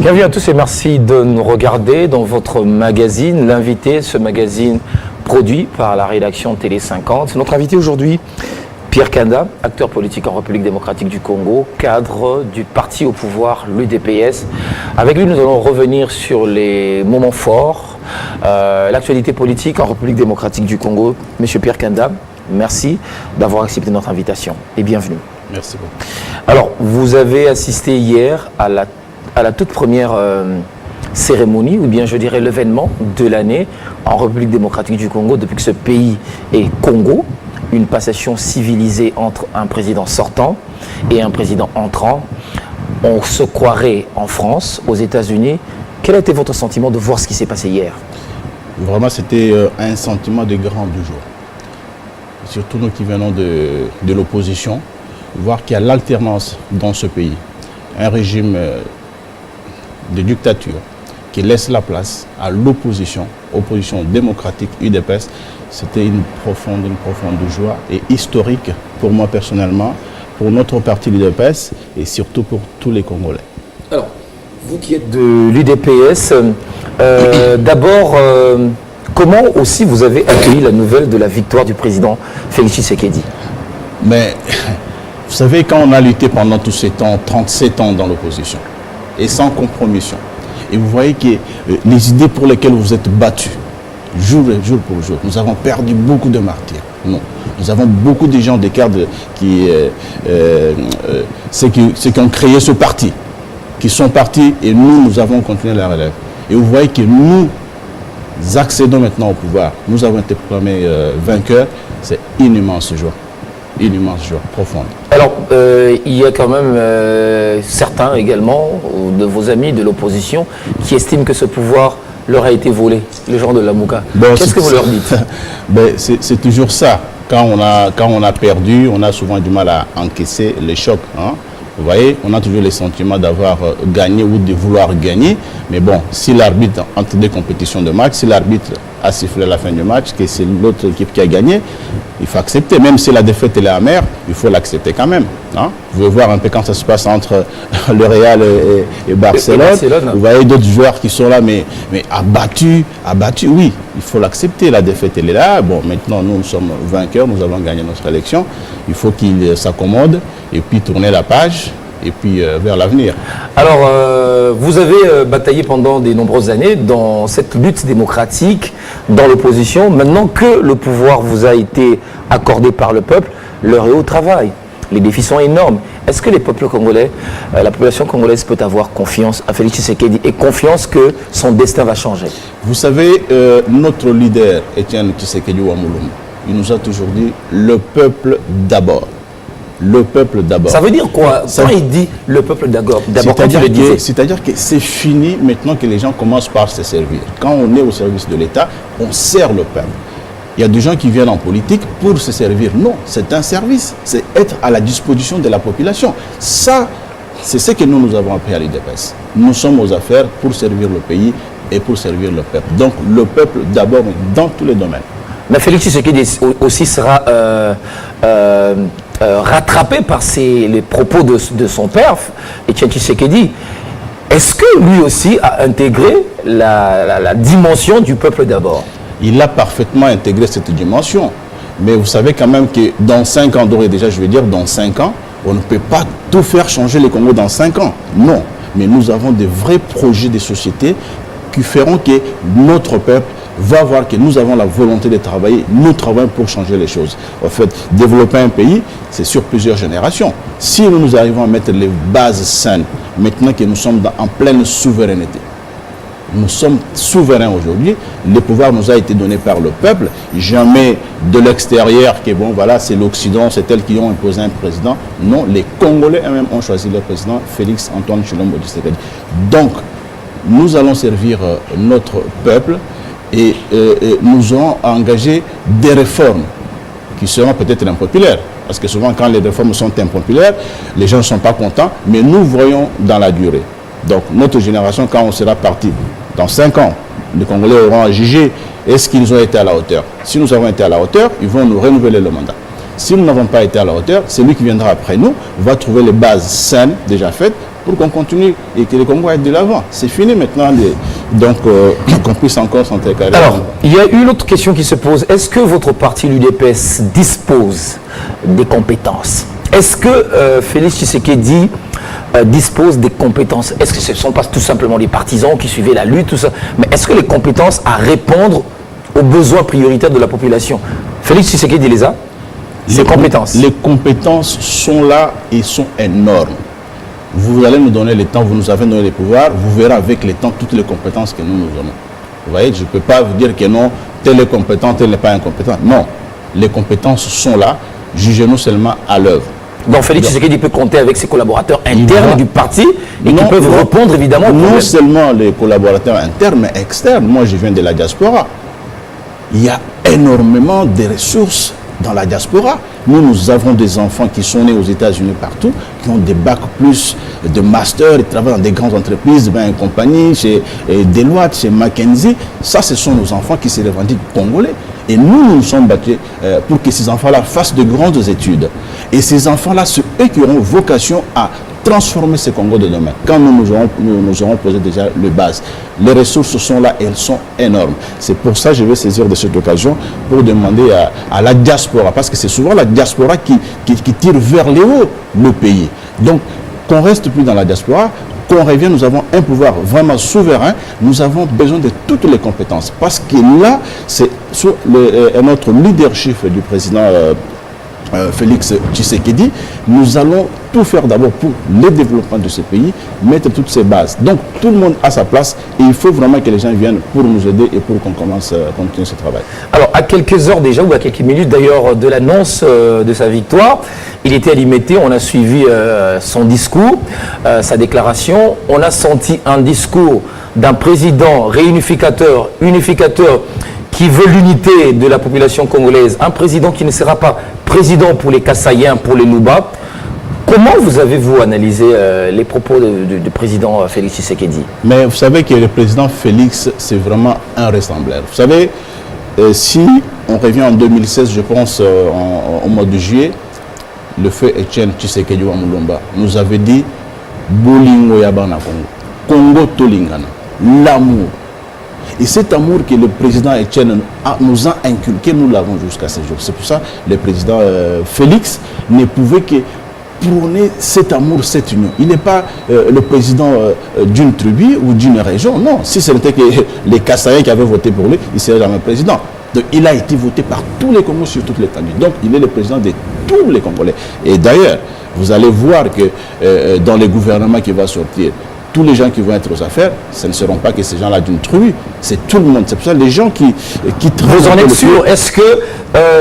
Bienvenue à tous et merci de nous regarder dans votre magazine. L'invité, ce magazine produit par la rédaction Télé 50. Notre invité aujourd'hui, Pierre Kanda, acteur politique en République démocratique du Congo, cadre du parti au pouvoir, l'UDPS. Avec lui, nous allons revenir sur les moments forts, l'actualité politique en République démocratique du Congo. Monsieur Pierre Kanda, merci d'avoir accepté notre invitation et bienvenue. Merci beaucoup. Alors, vous avez assisté hier à la toute première cérémonie, ou bien je dirais l'événement de l'année en République démocratique du Congo, depuis que ce pays est Congo, une passation civilisée entre un président sortant et un président entrant. On se croirait en France, aux États-Unis. Quel a été votre sentiment de voir ce qui s'est passé hier? Vraiment, c'était un sentiment de grand jour. Surtout nous qui venons de l'opposition, voir qu'il y a l'alternance dans ce pays. Un régime de dictature qui laisse la place à l'opposition, opposition démocratique UDPS. C'était une profonde joie et historique pour moi personnellement, pour notre parti l'UDPS et surtout pour tous les Congolais. Alors, vous qui êtes de l'UDPS, d'abord, comment aussi vous avez accueilli la nouvelle de la victoire du président Félix Tshisekedi? Mais vous savez, quand on a lutté pendant tous ces temps, 37 ans dans l'opposition, et sans compromission, et vous voyez que les idées pour lesquelles vous êtes battus, jour pour jour, nous avons perdu beaucoup de martyrs. Non. Nous avons beaucoup de gens d'écart ceux qui ont créé ce parti, qui sont partis et nous avons continué la relève. Et vous voyez que nous accédons maintenant au pouvoir. Nous avons été proclamés vainqueurs. C'est une immense joie profonde. Alors, il y a quand même certains également, de vos amis de l'opposition, qui estiment que ce pouvoir leur a été volé, les gens de la Mouka. Bon, qu'est-ce que vous leur dites? C'est toujours ça. Quand on a perdu, on a souvent du mal à encaisser les chocs. Hein? Vous voyez, on a toujours le sentiment d'avoir gagné ou de vouloir gagner. Mais bon, si l'arbitre, entre deux compétitions de match, si l'arbitre a sifflé la fin du match, que c'est l'autre équipe qui a gagné, il faut accepter. Même si la défaite elle est amère, il faut l'accepter quand même. Hein? Vous pouvez voir un peu quand ça se passe entre le Real et Barcelone. Vous voyez d'autres joueurs qui sont là, mais abattus, oui, il faut l'accepter. La défaite elle est là. Bon, maintenant nous sommes vainqueurs, nous avons gagné notre élection. Il faut qu'il s'accommode et puis tourner la page et puis vers l'avenir. Alors, vous avez bataillé pendant de nombreuses années dans cette lutte démocratique, dans l'opposition. Maintenant que le pouvoir vous a été accordé par le peuple, l'heure est au travail. Les défis sont énormes. Est-ce que les peuples congolais, la population congolaise peut avoir confiance à Félix Tshisekedi et confiance que son destin va changer? Vous savez, notre leader, Etienne Tshisekedi Wamulumbu, il nous a toujours dit « le peuple d'abord ». Le peuple d'abord. Ça veut dire quoi? Quand il dit le peuple d'abord, c'est-à-dire que c'est fini maintenant que les gens commencent par se servir. Quand on est au service de l'État, on sert le peuple. Il y a des gens qui viennent en politique pour se servir. Non, c'est un service. C'est être à la disposition de la population. Ça, c'est ce que nous avons appris à l'UDPS. Nous sommes aux affaires pour servir le pays et pour servir le peuple. Donc le peuple d'abord dans tous les domaines. Mais Félix Tshisekedi aussi sera rattrapé par les propos de son père, Etienne Tshisekedi. Est-ce que lui aussi a intégré la dimension du peuple d'abord? Il a parfaitement intégré cette dimension. Mais vous savez quand même que dans 5 ans, déjà je veux dire dans 5 ans, on ne peut pas tout faire changer le Congo dans 5 ans. Non. Mais nous avons des vrais projets de société qui feront que notre peuple va voir que nous avons la volonté de travailler, nous travaillons pour changer les choses. En fait, développer un pays, c'est sur plusieurs générations. Si nous arrivons à mettre les bases saines, maintenant que nous sommes en pleine souveraineté, nous sommes souverains aujourd'hui, le pouvoir nous a été donné par le peuple, jamais de l'extérieur, que bon voilà, c'est l'Occident, c'est elles qui ont imposé un président. Non, les Congolais eux-mêmes ont choisi le président Félix Antoine Tshilombo Tshisekedi. Donc, nous allons servir notre peuple et nous allons engager des réformes qui seront peut-être impopulaires. Parce que souvent, quand les réformes sont impopulaires, les gens ne sont pas contents, mais nous voyons dans la durée. Donc, notre génération, quand on sera parti, dans 5 ans, les Congolais auront à juger est-ce qu'ils ont été à la hauteur. Si nous avons été à la hauteur, ils vont nous renouveler le mandat. Si nous n'avons pas été à la hauteur, celui qui viendra après nous va trouver les bases saines déjà faites pour qu'on continue et que le Congo aille de l'avant. C'est fini maintenant, donc qu'on puisse encore s'intercaler. Alors, il y a une autre question qui se pose. Est-ce que votre parti, l'UDPS, dispose des compétences? Est-ce que Félix Tshisekedi dispose des compétences? Est-ce que ce ne sont pas tout simplement les partisans qui suivaient la lutte, tout ça, mais est-ce que les compétences à répondre aux besoins prioritaires de la population? Félix Tshisekedi les a? Ces compétences. Les compétences sont là et sont énormes. Vous allez nous donner le temps, vous nous avez donné les pouvoirs, vous verrez avec le temps toutes les compétences que nous nous donnons. Vous voyez, je ne peux pas vous dire que non, tel est compétent, tel n'est pas incompétent. Non, les compétences sont là, jugez-nous seulement à l'œuvre. Donc Félix Tshisekedi peut compter avec ses collaborateurs internes du parti et qui peuvent répondre évidemment. Non seulement les collaborateurs internes, mais externes. Moi, je viens de la diaspora. Il y a énormément de ressources dans la diaspora. Nous avons des enfants qui sont nés aux États-Unis partout, qui ont des bacs plus de master, ils travaillent dans des grandes entreprises, ben, compagnie, chez Deloitte, chez McKinsey. Ça, ce sont nos enfants qui se revendiquent congolais. Et nous nous sommes battus pour que ces enfants-là fassent de grandes études. Et ces enfants-là, c'est eux qui auront vocation à transformer ce Congo de demain. Quand nous aurons posé déjà les bases. Les ressources sont là et elles sont énormes. C'est pour ça que je vais saisir de cette occasion pour demander à la diaspora, parce que c'est souvent la diaspora qui tire vers le haut le pays. Donc, qu'on reste plus dans la diaspora, qu'on revienne, nous avons un pouvoir vraiment souverain, nous avons besoin de toutes les compétences. Parce que là, c'est sur notre leadership du président Félix Tshisekedi, nous allons tout faire d'abord pour le développement de ce pays, mettre toutes ces bases. Donc tout le monde a sa place et il faut vraiment que les gens viennent pour nous aider et pour qu'on commence à continuer ce travail. Alors à quelques heures déjà, ou à quelques minutes d'ailleurs de l'annonce de sa victoire, il était alimenté, on a suivi son discours, sa déclaration, on a senti un discours d'un président réunificateur, unificateur, qui veut l'unité de la population congolaise, un président qui ne sera pas président pour les Kassaïens, pour les Louba. Comment vous avez-vous analysé les propos du président Félix Tshisekedi? Mais vous savez que le président Félix, c'est vraiment un ressembleur. Vous savez, si on revient en 2016, je pense, au mois de juillet, le feu Etienne Tshisekedi wa Mulumba nous avait dit « Bolingo Yabana Congo, Congo Tolingana, l'amour ». Et cet amour que le président Etienne nous a inculqué, nous l'avons jusqu'à ce jour. C'est pour ça que le président Félix ne pouvait que prôner cet amour, cette union. Il n'est pas le président d'une tribu ou d'une région. Non, si ce n'était que les Kassaïens qui avaient voté pour lui, il ne serait jamais président. Donc, il a été voté par tous les Congolais sur toute l'étendue. Donc, il est le président de tous les Congolais. Et d'ailleurs, vous allez voir que dans les gouvernements qui vont sortir, tous les gens qui vont être aux affaires, ce ne seront pas que ces gens-là d'une tribu, c'est tout le monde. C'est pour ça que les gens qui Vous en êtes sûr? Est-ce que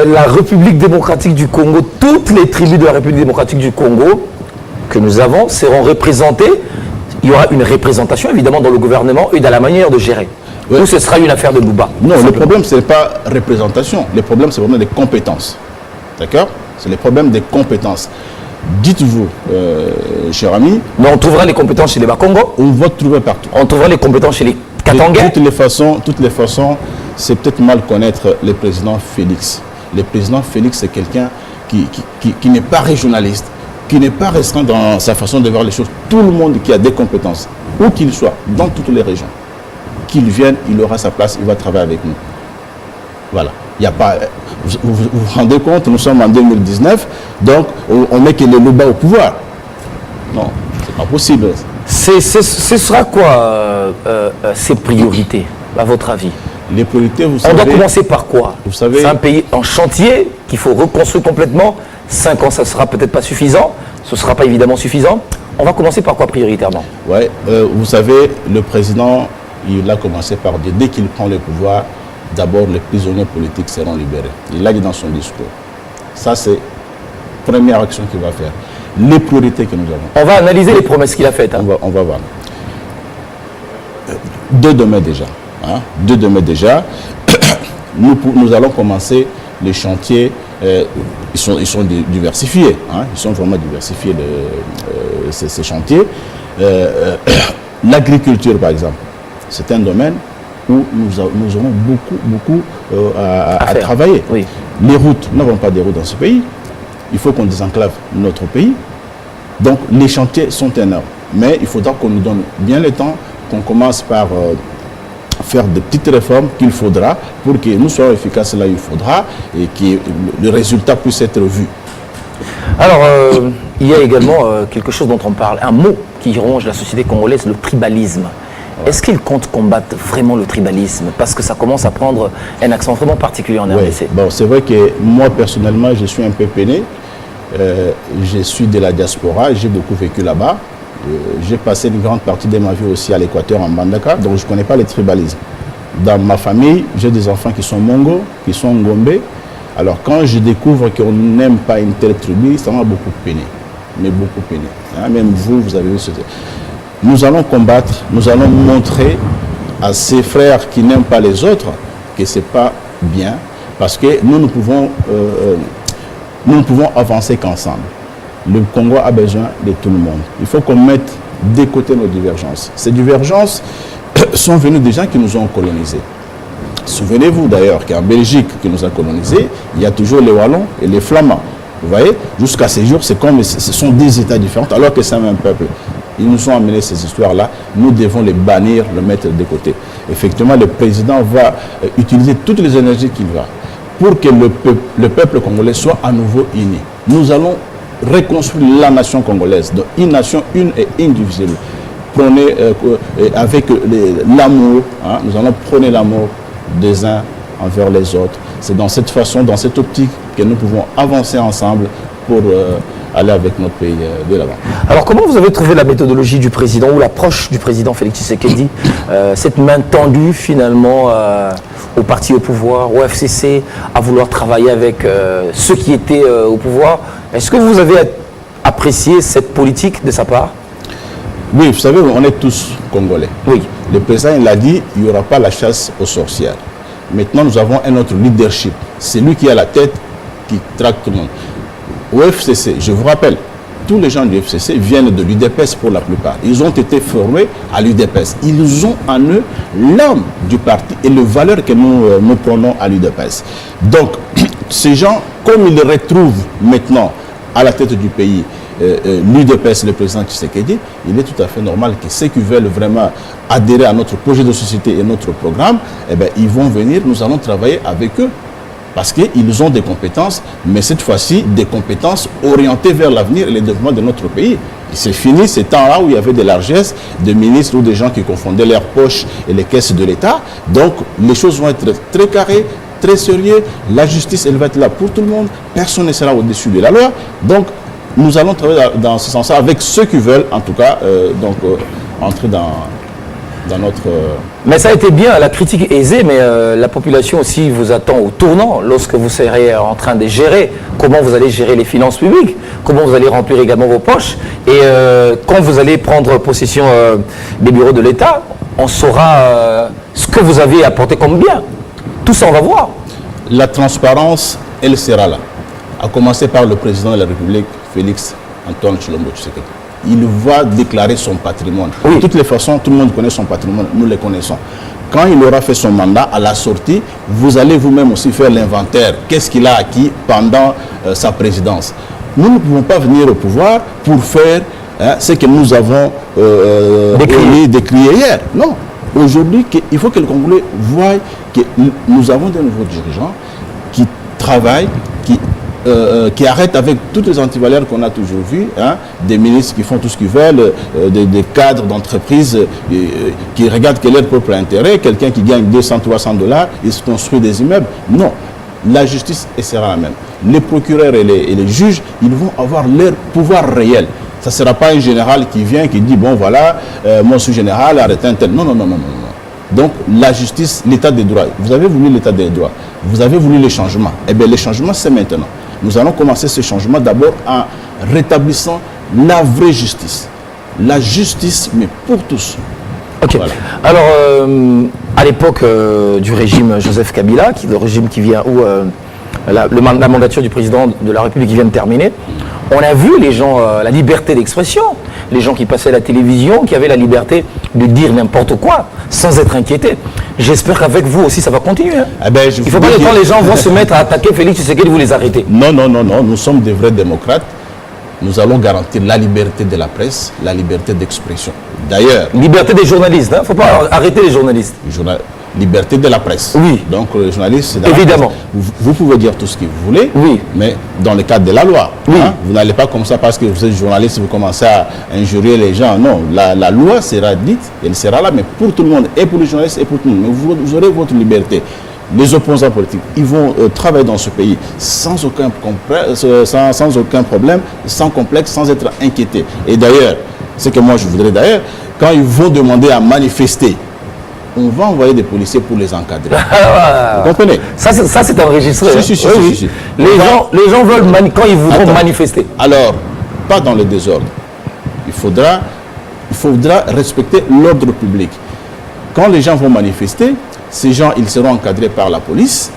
la République démocratique du Congo, toutes les tribus de la République démocratique du Congo que nous avons seront représentées? Il y aura une représentation évidemment dans le gouvernement et dans la manière de gérer. Oui. Ou ce sera une affaire de Bouba? Non, le problème ce n'est pas représentation, le problème c'est vraiment des compétences. D'accord? C'est le problème des compétences. Dites-vous, cher ami... Mais on trouvera les compétences chez les Bakongo? On va trouver partout. On trouvera les compétences chez les Katangais? De toutes les façons, c'est peut-être mal connaître le président Félix. Le président Félix, c'est quelqu'un qui n'est pas régionaliste, qui n'est pas restreint dans sa façon de voir les choses. Tout le monde qui a des compétences, où qu'il soit, dans toutes les régions, qu'il vienne, il aura sa place, il va travailler avec nous. Voilà. Il n'y a pas... Vous vous rendez compte, nous sommes en 2019, donc on met que les Louba au pouvoir. Non, c'est pas possible. Ce sera quoi ces priorités, à votre avis? Les priorités, vous savez... On doit commencer par quoi? Vous savez... C'est un pays en chantier qu'il faut reconstruire complètement. 5 ans, ça ne sera peut-être pas suffisant. Ce ne sera pas évidemment suffisant. On va commencer par quoi prioritairement? Oui, vous savez, le président, il a commencé par dire, dès qu'il prend le pouvoir, d'abord, les prisonniers politiques seront libérés. Il l'a dit dans son discours. Ça, c'est la première action qu'il va faire. Les priorités que nous avons. On va analyser les promesses qu'il a faites. Hein. On va voir. Dès demain déjà. Hein, dès demain déjà, nous allons commencer les chantiers. Ils sont diversifiés. Hein, ils sont vraiment diversifiés, ces chantiers. L'agriculture, par exemple, c'est un domaine où nous aurons beaucoup à travailler. Oui. Les routes, nous n'avons pas de routes dans ce pays. Il faut qu'on désenclave notre pays. Donc, les chantiers sont énormes. Mais il faudra qu'on nous donne bien le temps, qu'on commence par faire de petites réformes qu'il faudra pour que nous soyons efficaces là où il faudra et que le résultat puisse être vu. Alors, il y a également quelque chose dont on parle, un mot qui ronge la société congolaise, le tribalisme. Est-ce qu'il compte combattre vraiment le tribalisme? Parce que ça commence à prendre un accent vraiment particulier en RDC. Bon, c'est vrai que moi, personnellement, je suis un peu peiné. Je suis de la diaspora, j'ai beaucoup vécu là-bas. J'ai passé une grande partie de ma vie aussi à l'Équateur, en Mbandaka, donc je ne connais pas le tribalisme. Dans ma famille, j'ai des enfants qui sont Mongo, qui sont Ngombe. Alors quand je découvre qu'on n'aime pas une telle tribu, ça m'a beaucoup peiné. Mais beaucoup peiné. Hein, même vous avez vu ce... Nous allons combattre, nous allons montrer à ces frères qui n'aiment pas les autres que ce n'est pas bien, parce que nous ne pouvons avancer qu'ensemble. Le Congo a besoin de tout le monde. Il faut qu'on mette de côté nos divergences. Ces divergences sont venues des gens qui nous ont colonisés. Souvenez-vous d'ailleurs qu'en Belgique, qui nous a colonisés, il y a toujours les Wallons et les Flamands. Vous voyez, jusqu'à ces jours, c'est comme ce sont des États différents, alors que c'est un même peuple. Ils nous ont amené ces histoires-là. Nous devons les bannir, les mettre de côté. Effectivement, le président va utiliser toutes les énergies qu'il va pour que le peuple congolais soit à nouveau uni. Nous allons reconstruire la nation congolaise, donc une nation une et indivisible. Prenez avec l'amour, hein, nous allons prôner l'amour des uns envers les autres. C'est dans cette façon, dans cette optique que nous pouvons avancer ensemble pour aller avec notre pays de l'avant. Alors comment vous avez trouvé la méthodologie du président ou l'approche du président Félix Tshisekedi, cette main tendue finalement au parti au pouvoir, au FCC, à vouloir travailler avec ceux qui étaient au pouvoir? Est-ce que vous avez apprécié cette politique de sa part? Oui, vous savez, on est tous Congolais. Oui. Le président, il a dit, il n'y aura pas la chasse aux sorcières. Maintenant, nous avons un autre leadership. C'est lui qui est à la tête, qui traque tout le monde. Au FCC, je vous rappelle, tous les gens du FCC viennent de l'UDPS pour la plupart. Ils ont été formés à l'UDPS. Ils ont en eux l'âme du parti et les valeurs que nous prenons à l'UDPS. Donc, ces gens, comme ils retrouvent maintenant à la tête du pays l'UDPS, le président Tshisekedi, il est tout à fait normal que ceux qui veulent vraiment adhérer à notre projet de société et notre programme, eh bien, ils vont venir, nous allons travailler avec eux. Parce qu'ils ont des compétences, mais cette fois-ci, des compétences orientées vers l'avenir et le développement de notre pays. C'est fini ces temps-là où il y avait des largesses, des ministres ou des gens qui confondaient leurs poches et les caisses de l'État. Donc, les choses vont être très carrées, très sérieuses. La justice, elle va être là pour tout le monde. Personne ne sera au-dessus de la loi. Donc, nous allons travailler dans ce sens-là avec ceux qui veulent, en tout cas, entrer dans notre... Mais ça a été bien, la critique est aisée, mais la population aussi vous attend au tournant lorsque vous serez en train de gérer comment vous allez gérer les finances publiques, comment vous allez remplir également vos poches. Et quand vous allez prendre possession des bureaux de l'État, on saura ce que vous avez apporté comme bien. Tout ça, on va voir. La transparence, elle sera là. À commencer par le président de la République, Félix Antoine Tshilombo Tshisekedi. Il va déclarer son patrimoine. Oui. De toutes les façons, tout le monde connaît son patrimoine, nous le connaissons. Quand il aura fait son mandat, à la sortie, vous allez vous-même aussi faire l'inventaire. Qu'est-ce qu'il a acquis pendant sa présidence? Nous ne pouvons pas venir au pouvoir pour faire ce que nous avons décrié hier. Non. Aujourd'hui, il faut que le Congolais voie que nous avons de nouveaux dirigeants qui travaillent, qui arrêtent avec toutes les antivaleurs qu'on a toujours vues, hein, des ministres qui font tout ce qu'ils veulent, des cadres d'entreprise qui regardent quel est leur propre intérêt, quelqu'un qui gagne 200, 300 $, il se construit des immeubles. Non, la justice sera la même. Les procureurs et les juges, ils vont avoir leur pouvoir réel. Ça ne sera pas un général qui vient, qui dit, bon voilà, mon sous-général, arrêtez un tel. Non, non, non, non, non. Donc, la justice, l'état des droits. Vous avez voulu l'état des droits. Vous avez voulu les changements. Eh bien, les changements, c'est maintenant. Nous allons commencer ce changement d'abord en rétablissant la vraie justice. La justice, mais pour tous. Ok. Voilà. Alors, à l'époque du régime Joseph Kabila, le régime qui vient, où la mandature du président de la République qui vient de terminer, on a vu les gens, la liberté d'expression, les gens qui passaient à la télévision, qui avaient la liberté de dire n'importe quoi, sans être inquiétés. J'espère qu'avec vous aussi, ça va continuer. Hein. Eh ben, il ne faut pas que quand les gens vont se mettre à attaquer Félix Tshisekedi, vous les arrêtez. Non, non, non, non, nous sommes des vrais démocrates. nous allons garantir la liberté de la presse, la liberté d'expression. D'ailleurs, Liberté des journalistes, il ne faut pas arrêter les journalistes. Liberté de la presse. Oui. Donc, les journalistes, évidemment, vous pouvez dire tout ce que vous voulez, oui, mais dans le cadre de la loi. Oui. Hein, vous n'allez pas comme ça parce que vous êtes journaliste, vous commencez à injurier les gens. Non, la loi sera dite, elle sera là, mais pour tout le monde, et pour les journalistes, et pour tout le monde. Mais vous aurez votre liberté. Les opposants politiques, ils vont travailler dans ce pays sans aucun problème, sans complexe, sans être inquiétés. Et d'ailleurs, ce que moi je voudrais d'ailleurs, quand ils vont demander à manifester, on va envoyer des policiers pour les encadrer. Vous comprenez? Ça c'est enregistré. Si. Les gens veulent, quand ils voudront manifester. Alors, pas dans le désordre. Il faudra respecter l'ordre public. Quand les gens vont manifester, ces gens, ils seront encadrés par la police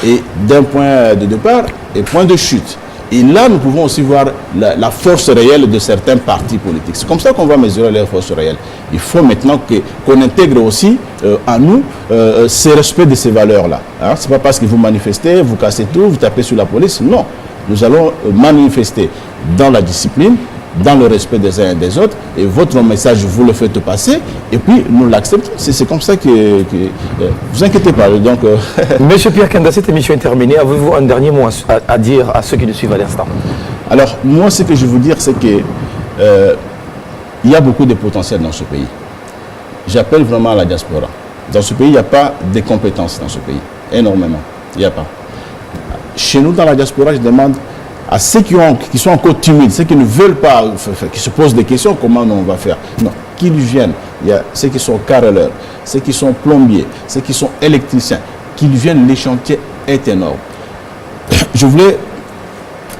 et d'un point de départ et point de chute. Et là, nous pouvons aussi voir la force réelle de certains partis politiques. C'est comme ça qu'on va mesurer leur force réelle. Il faut maintenant qu'on intègre aussi en nous ce respect de ces valeurs-là. Hein? Ce n'est pas parce que vous manifestez, vous cassez tout, vous tapez sur la police. Non, nous allons manifester dans la discipline, dans le respect des uns et des autres, et votre message, vous le faites passer, et puis nous l'acceptons. C'est comme ça que vous inquiétez pas. Donc, Monsieur Pierre Kanda, cette émission est terminée. Avez-vous un dernier mot à dire à ceux qui nous suivent à l'instant? Alors, moi, ce que je veux dire, c'est que il y a beaucoup de potentiel dans ce pays. J'appelle vraiment à la diaspora. Dans ce pays, il n'y a pas de compétences dans ce pays. Énormément. Il n'y a pas. Chez nous, dans la diaspora, je demande à ceux qui sont encore timides, ceux qui ne veulent pas, qui se posent des questions, comment on va faire? Non, qu'ils viennent. Il y a ceux qui sont carreleurs, ceux qui sont plombiers, ceux qui sont électriciens, qu'ils viennent, les chantiers est énorme. Je voulais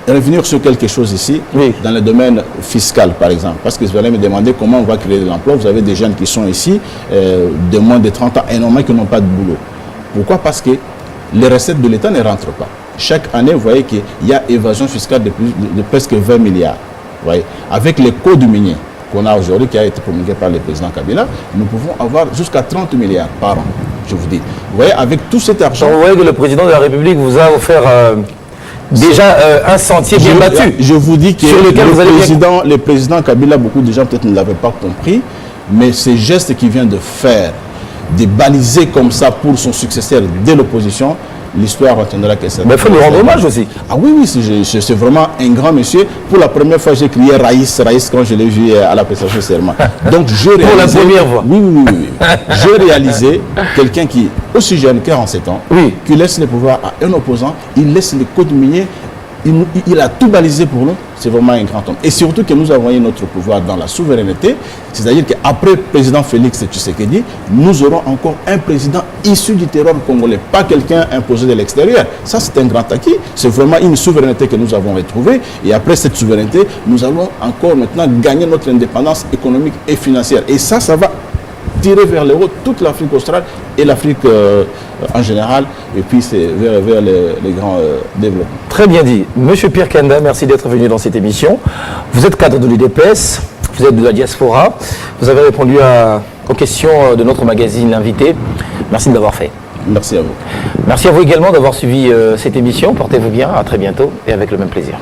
revenir sur quelque chose ici, oui, dans le domaine fiscal par exemple, parce que vous allez me demander comment on va créer de l'emploi. Vous avez des jeunes qui sont ici, de moins de 30 ans, énormément, qui n'ont pas de boulot. Pourquoi? Parce que les recettes de l'État ne rentrent pas. Chaque année, vous voyez qu'il y a évasion fiscale de presque 20 milliards. Vous voyez, avec les codes miniers qu'on a aujourd'hui, qui a été promulgué par le président Kabila, nous pouvons avoir jusqu'à 30 milliards par an, je vous dis. Vous voyez, avec tout cet argent... Vous voyez que le président de la République vous a offert déjà un sentier bien battu. Je vous dis que le président Kabila, beaucoup de gens peut-être ne l'avaient pas compris, mais ces gestes qu'il vient de faire, de baliser comme ça pour son successeur dès l'opposition, l'histoire retiendra que c'est... Mais il faut lui rendre hommage aussi. Ah oui, c'est vraiment un grand monsieur. Pour la première fois, j'ai crié Raïs quand je l'ai vu à la prestation de serment. Donc, pour la première fois. Oui. J'ai réalisé quelqu'un qui est aussi jeune, 47 ans, oui, qui laisse le pouvoir à un opposant, il laisse les codes miniers, il a tout balisé pour nous. C'est vraiment un grand homme. Et surtout que nous avons eu notre pouvoir dans la souveraineté, c'est-à-dire qu'après le président Félix Tshisekedi, nous aurons encore un président issu du terroir congolais, pas quelqu'un imposé de l'extérieur. Ça, c'est un grand acquis. C'est vraiment une souveraineté que nous avons retrouvée. Et après cette souveraineté, nous allons encore maintenant gagner notre indépendance économique et financière. Et ça va tirer vers le haut toute l'Afrique australe et l'Afrique en général, et puis c'est vers les grands développements. Très bien dit. Monsieur Pierre Kanda, merci d'être venu dans cette émission. Vous êtes cadre de l'UDPS, vous êtes de la diaspora, vous avez répondu aux questions de notre magazine L'Invité. Merci de l'avoir fait. Merci à vous. Merci à vous également d'avoir suivi cette émission. Portez-vous bien, à très bientôt et avec le même plaisir.